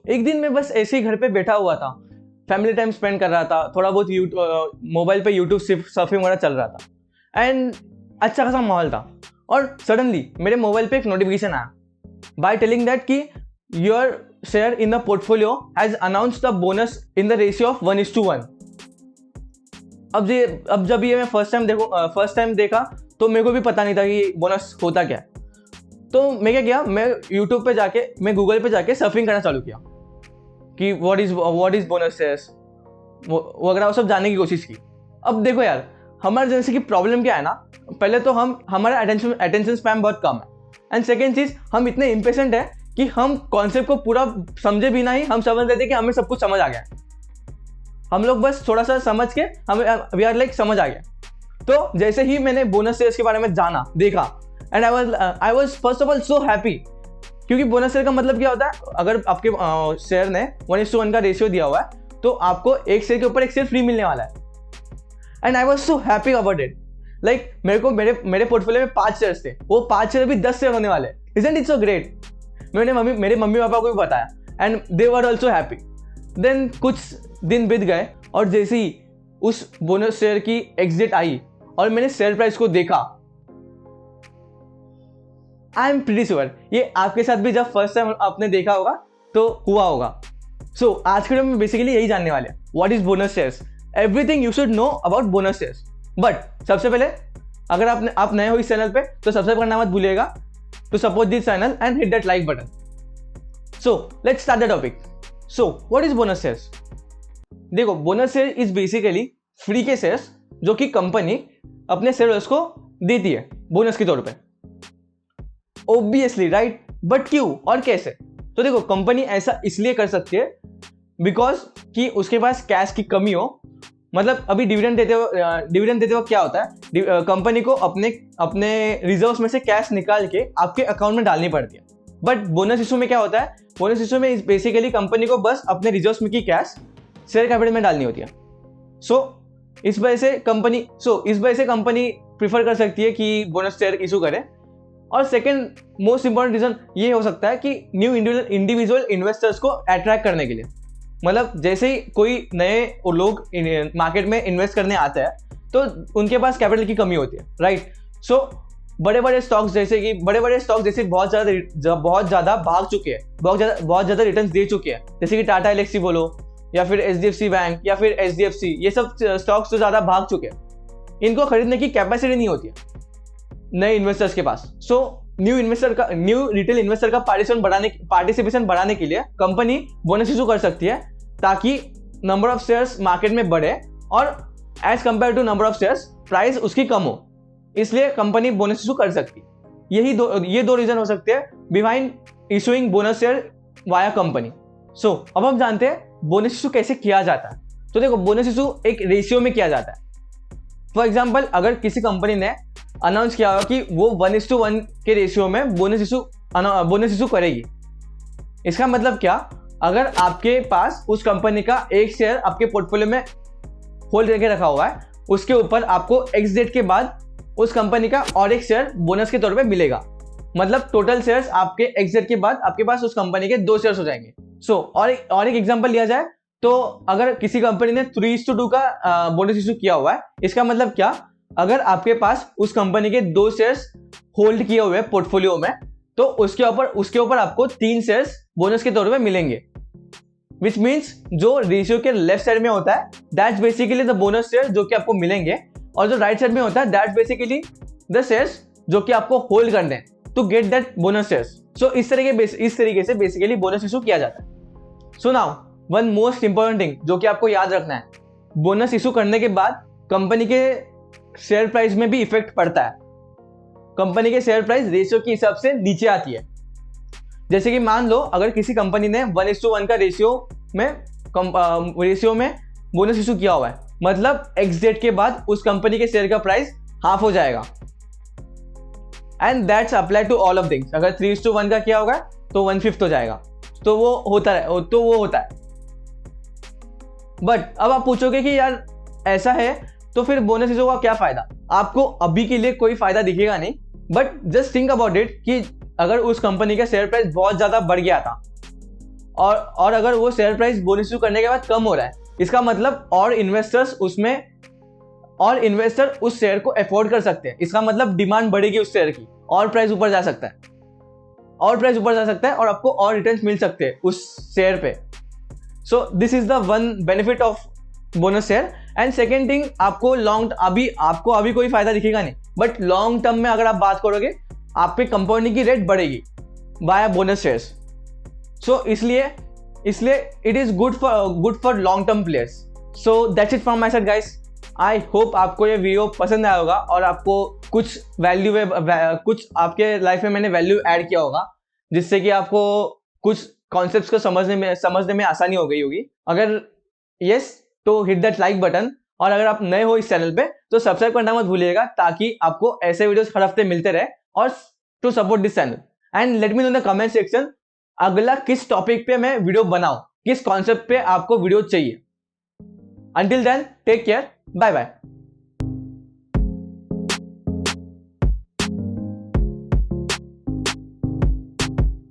एक दिन मैं बस ऐसे ही घर पे बैठा हुआ था, फैमिली टाइम स्पेंड कर रहा था, थोड़ा बहुत मोबाइल पे यूट्यूब सर्फिंग वगैरह चल रहा था एंड अच्छा खासा माहौल था। और सडनली मेरे मोबाइल पे एक नोटिफिकेशन आया बाय टेलिंग दैट कि your share in the portfolio has announced the bonus in the ratio of 1:1। अब जब ये मैं फर्स्ट टाइम देखा तो मेरे को भी पता नहीं था कि बोनस होता क्या है। तो मैं क्या किया, मैं यूट्यूब पे जाके, मैं गूगल पे जाके सर्फिंग करना चालू किया कि व्हाट इज बोनस शेयर्स वगैरह, वो सब जानने की कोशिश की। अब देखो यार, हमारे जैसे की प्रॉब्लम क्या है ना, पहले तो हमारा अटेंशन स्पैम बहुत कम है एंड सेकेंड चीज, हम इतने इम्पेशेंट है कि हम कॉन्सेप्ट को पूरा समझे बिना ही हम समझ लेते कि हमें सब कुछ समझ आ गया। हम लोग बस थोड़ा सा समझ के हमें वी आर लाइक समझ आ गया। तो जैसे ही मैंने बोनस शेयर्स के बारे में जाना, देखा and I was first of all so happy, क्योंकि बोनस शेयर का मतलब क्या होता है, अगर आपके शेयर ने 1:1 का रेशियो दिया हुआ है तो आपको एक शेयर के ऊपर एक शेयर फ्री मिलने वाला है। And I was so happy about it. Like मेरे पोर्टफोलियो में 5 शेयर्स थे, वो 5 शेयर भी 10 शेयर होने वाले। Isn't it so great. मेरे मम्मी पापा को भी बताया and they were also happy. Then कुछ दिन बीत गए और जैसे ही उस बोनस शेयर की एग्जिट आई और मैंने शेयर प्राइस को देखा, आई एम प्रीटी श्योर ये आपके साथ भी जब फर्स्ट टाइम आपने देखा होगा तो हुआ होगा। आज के वीडियो में बेसिकली यही जानने वाले हैं, what is bonus shares, everything you should know about bonus shares. But सबसे पहले, अगर आप नए हो इस चैनल पे तो सब्सक्राइब करना मत भूलिएगा to support this channel and hit that like button. Let's start the topic. What is bonus shares? देखो, bonus share is basically free के शेयर्स जो कि कंपनी अपने शेयरहोल्डर्स को देती है बोनस के तौर पे। ऑब्वियसली राइट, बट क्यों और कैसे? तो देखो, कंपनी ऐसा इसलिए कर सकती है बिकॉज कि उसके पास कैश की कमी हो। मतलब अभी डिविडेंड देते वक्त क्या होता है, कंपनी को अपने रिजर्व्स में से कैश निकाल के आपके अकाउंट में डालनी पड़ती है। बट बोनस इशू में क्या होता है, बोनस इशू में बेसिकली कंपनी को बस अपने रिजर्व्स में की कैश शेयर कैपिटल में डालनी होती है। इस वजह से कंपनी प्रीफर कर सकती है कि बोनस शेयर इशू करे। और सेकंड मोस्ट इंपॉर्टेंट रीजन ये हो सकता है कि न्यू इंडिविजुअल इन्वेस्टर्स को अट्रैक्ट करने के लिए। मतलब जैसे ही कोई नए लोग मार्केट में इन्वेस्ट करने आते हैं तो उनके पास कैपिटल की कमी होती है, राइट। बड़े बड़े स्टॉक्स जैसे बहुत ज़्यादा भाग चुके हैं, बहुत ज़्यादा रिटर्न्स दे चुके हैं, जैसे कि टाटा एलेक्सी बोलो या फिर HDFC बैंक या फिर HDFC, ये सब स्टॉक्स तो ज़्यादा भाग चुके हैं, इनको खरीदने की कैपेसिटी नहीं होती है नए इन्वेस्टर्स के पास। न्यू रिटेल इन्वेस्टर का पार्टिसिपेशन बढ़ाने के लिए कंपनी बोनस इशू कर सकती है ताकि नंबर ऑफ शेयर्स मार्केट में बढ़े और as compare to number of shares price उसकी कम हो, इसलिए कंपनी बोनस इशू कर सकती है। ये दो रीजन हो सकते हैं behind issuing bonus share via company. अब हम जानते हैं बोनस इशू कैसे किया जाता है। तो देखो, बोनस इशू एक रेशियो में किया जाता है। फॉर एग्जाम्पल, अगर किसी कंपनी ने अनाउंस किया होगा कि वो 1:1 के रेशियो में बोनस इशू करेगी, इसका मतलब क्या, अगर आपके पास उस कंपनी का एक शेयर आपके पोर्टफोलियो में होल्ड करके रखा हुआ है, उसके ऊपर आपको एक्स डेट के बाद उस कंपनी का और एक शेयर बोनस के तौर पे मिलेगा। मतलब टोटल शेयर्स आपके एक्स डेट के बाद आपके पास उस कंपनी के 2 शेयर्स हो जाएंगे। और एक एग्जांपल लिया जाए तो अगर किसी कंपनी ने 3:2 का बोनस इशू किया हुआ है, इसका मतलब क्या, अगर आपके पास उस कंपनी के 2 शेयर्स होल्ड किए हुए पोर्टफोलियो में तो उसके ऊपर आपको 3 शेयर्स बोनस के तौर पे मिलेंगे। विच मीन्स जो रेशियो के लेफ्ट साइड में होता है that's basically the bonus share जो कि आपको मिलेंगे, और जो राइट साइड में होता है दैट्स बेसिकली द शेयर्स जो कि आपको होल्ड करने हैं to get that bonus shares. इस तरीके से बेसिकली बोनस इशू किया जाता है। Now one most important thing जो कि आपको याद रखना है, बोनस इशू करने के बाद कंपनी के शेयर प्राइस में भी इफेक्ट पड़ता है। कंपनी के शेयर प्राइस रेशियो के हिसाब से नीचे आती है। जैसे कि मान लो अगर किसी कंपनी ने 1:1 का रेशियो में बोनस इशू किया हुआ है, मतलब एक्स डेट के बाद उस कंपनी के शेयर का प्राइस हाफ हो जाएगा। And that's apply to all of things. अगर 3:1 का किया होगा तो 1/5 हो जाएगा। तो वो होता है। बट अब आप पूछोगे कि यार ऐसा है तो फिर बोनस इशू का क्या फायदा? आपको अभी के लिए कोई फायदा दिखेगा नहीं, but just think about it कि अगर उस कंपनी का शेयर प्राइस बहुत ज्यादा बढ़ गया था और अगर वो शेयर प्राइस बोनस इशू करने के बाद कम हो रहा है, इसका मतलब और इन्वेस्टर उस शेयर को अफोर्ड कर सकते हैं। इसका मतलब डिमांड बढ़ेगी उस शेयर की, और प्राइस ऊपर जा सकता है, और आपको और रिटर्न्स मिल सकते हैं उस शेयर पे। So this is the one benefit of bonus share. And second thing, आपको अभी कोई फायदा दिखेगा नहीं, बट लॉन्ग टर्म में अगर आप बात करोगे, आप पे कंपाउंडिंग की रेट बढ़ेगी बाय बोनस शेयर्स। सो इसलिए it is good for long term players. So that's it from my side guys. I hope आपको ये वीडियो पसंद आया होगा और आपको कुछ आपके लाइफ में मैंने वैल्यू ऐड किया होगा, जिससे कि आपको कुछ कॉन्सेप्ट्स को समझने में आसानी हो गई होगी। अगर यस तो हिट दैट लाइक बटन, और अगर आप नए हो इस चैनल पे तो सब्सक्राइब करना मत भूलिएगा, ताकि आपको ऐसे वीडियोस हर हफ्ते मिलते रहे और to support this channel. And let me know in the comment section अगला किस टॉपिक पे मैं वीडियो बनाऊं, किस कॉन्सेप्ट पे आपको वीडियो चाहिए। Until then, take care. Bye bye.